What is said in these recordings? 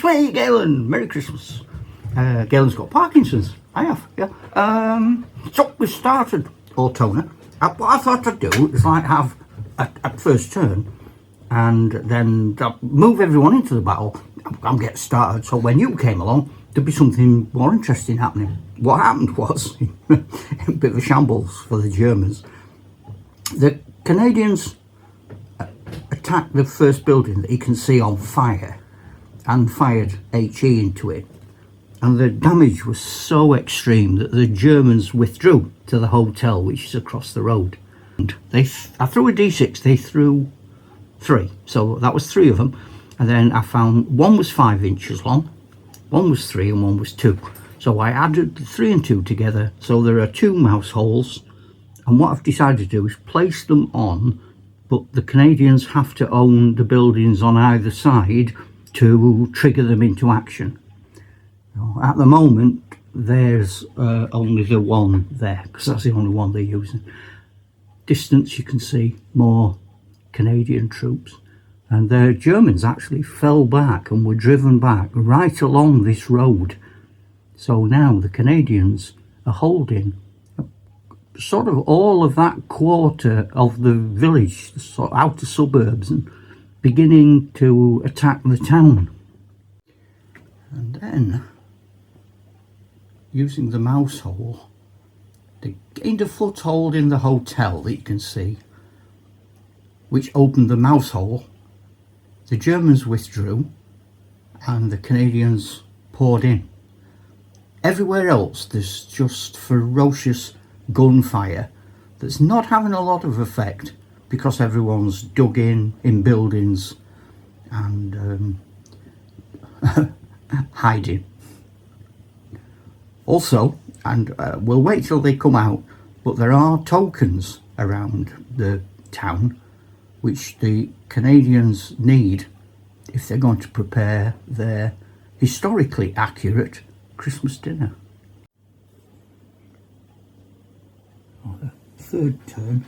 This way, Galen. Merry Christmas. Galen's got Parkinson's. I have, yeah. So we started Ortona. What I thought I'd do is like have a first turn and then move everyone into the battle and get started. So when you came along, there'd be something more interesting happening. What happened was, a bit of a shambles for the Germans. The Canadians attacked the first building that you can see on fire and fired HE into it. And the damage was so extreme that the Germans withdrew to the hotel, which is across the road. And I threw a D6, they threw 3. So that was 3 of them. And then I found one was 5 inches long, one was 3 and one was 2. So I added the 3 and 2 together. So there are 2 mouse holes. And what I've decided to do is place them on, but the Canadians have to own the buildings on either side to trigger them into action. At the moment, there's only the one there, because that's the only one they're using. Distance, you can see more Canadian troops. And the Germans actually fell back and were driven back right along this road. So now the Canadians are holding sort of all of that quarter of the village, the sort of outer suburbs, and beginning to attack the town. And then, using the mouse hole, they gained a foothold in the hotel that you can see, which opened the mouse hole. The Germans withdrew and the Canadians poured in. Everywhere else there's just ferocious gunfire that's not having a lot of effect because everyone's dug in buildings and hiding. Also, and we'll wait till they come out, but there are tokens around the town which the Canadians need if they're going to prepare their historically accurate Christmas dinner. On the third turn,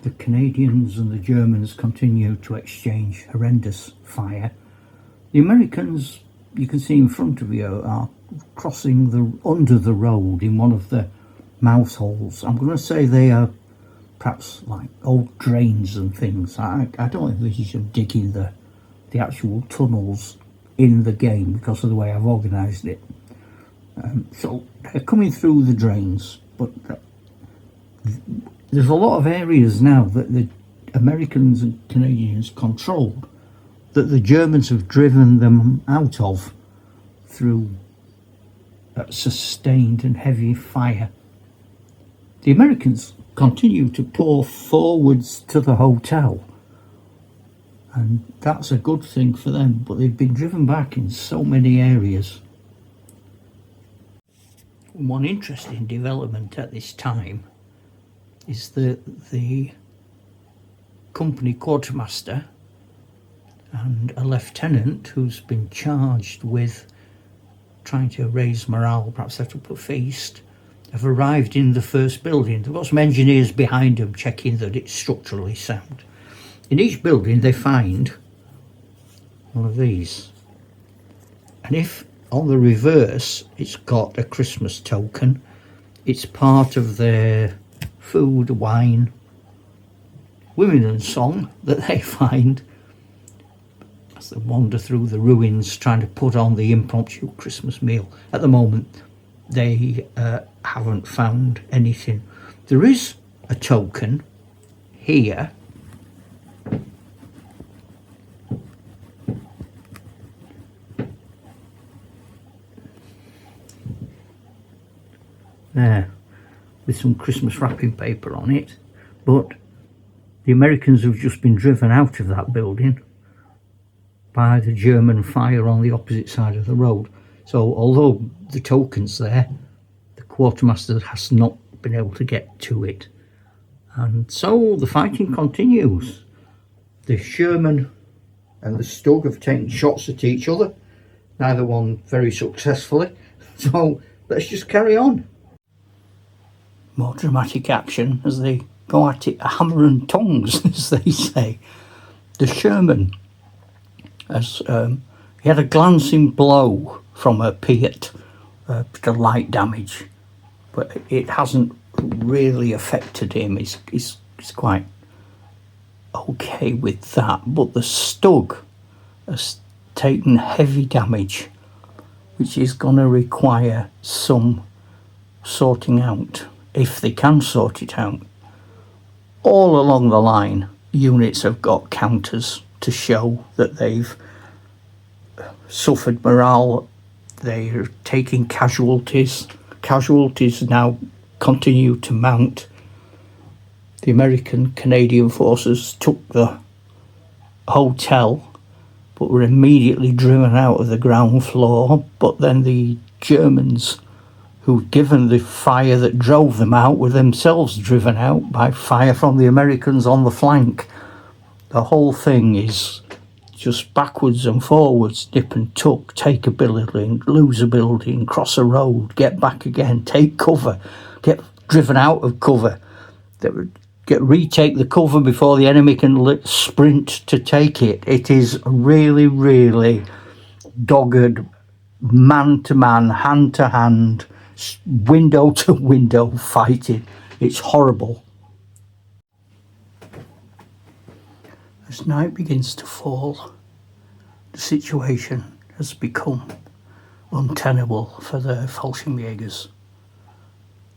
the Canadians and the Germans continue to exchange horrendous fire. The Americans, you can see in front of you, are crossing under the road in one of the mouse holes. I'm going to say they are perhaps like old drains and things. I don't envisage them digging the actual tunnels in the game because of the way I've organised it. So they're coming through the drains, but there's a lot of areas now that the Americans and Canadians controlled that the Germans have driven them out of through sustained and heavy fire. The Americans continue to pour forwards to the hotel, and that's a good thing for them, but they've been driven back in so many areas. One interesting development at this time is that the company quartermaster and a lieutenant who's been charged with trying to raise morale, perhaps set up a feast, have arrived in the first building. They've got some engineers behind them checking that it's structurally sound. In each building they find one of these, and if on the reverse it's got a Christmas token, it's part of their food, wine, women and song that they find as they wander through the ruins trying to put on the impromptu Christmas meal. At the moment they haven't found anything. There is a token here there with some Christmas wrapping paper on it, but the Americans have just been driven out of that building by the German fire on the opposite side of the road. So although the token's there, the quartermaster has not been able to get to it. And so the fighting continues. The Sherman and the Stug have taken shots at each other, neither one very successfully. So let's just carry on. More dramatic action as they go at it hammer and tongs, as they say. The Sherman has He had a glancing blow from a Piat, bit of light damage, but it hasn't really affected him. He's quite okay with that. But the Stug has taken heavy damage, which is going to require some sorting out, if they can sort it out. All along the line, units have got counters to show that they've suffered morale. They're taking casualties. Casualties now continue to mount. The American Canadian forces took the hotel, but were immediately driven out of the ground floor. But then the Germans, who'd given the fire that drove them out, were themselves driven out by fire from the Americans on the flank. The whole thing is just backwards and forwards, nip and tuck, take a building, lose a building, cross a road, get back again, take cover, get driven out of cover, retake the cover before the enemy can sprint to take it. It is really, really dogged, man to man, hand to hand, window to window fighting. It's horrible. As night begins to fall, the situation has become untenable for the Fallschirmjägers.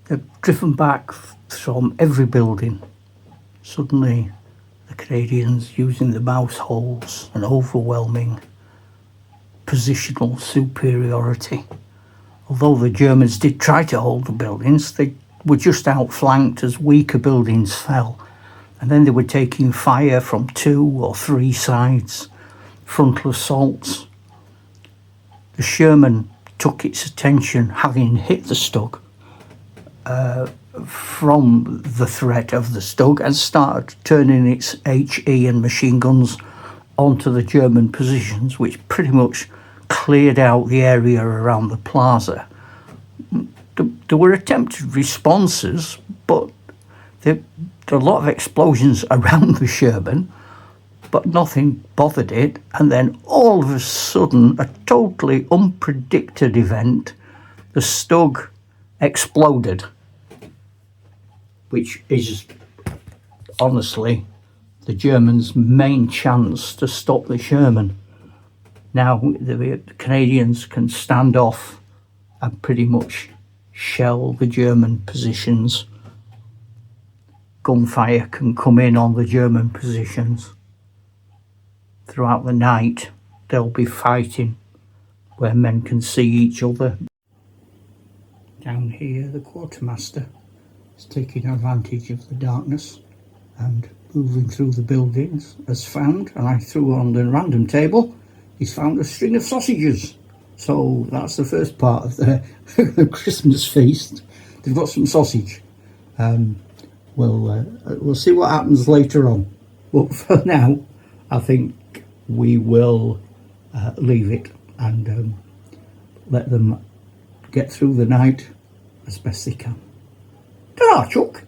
They're driven back from every building. Suddenly, the Canadians, using the mouse holes and overwhelming positional superiority. Although the Germans did try to hold the buildings, they were just outflanked as weaker buildings fell. And then they were taking fire from 2 or 3 sides, frontal assaults. The Sherman took its attention, having hit the Stug, from the threat of the Stug, and started turning its HE and machine guns onto the German positions, which pretty much cleared out the area around the plaza. There were attempted responses, but there were a lot of explosions around the Sherman, but nothing bothered it. And then all of a sudden, a totally unpredicted event, the Stug exploded, which is honestly the Germans' main chance to stop the Sherman. Now the Canadians can stand off and pretty much shell the German positions. Gunfire can come in on the German positions. Throughout the night, they'll be fighting where men can see each other. Down here, the quartermaster is taking advantage of the darkness and moving through the buildings has found, and I threw on the random table, he's found a string of sausages. So that's the first part of the Christmas feast. They've got some sausage. We'll see what happens later on. But for now, I think we will leave it and let them get through the night as best they can. Ta-ra, Chuck!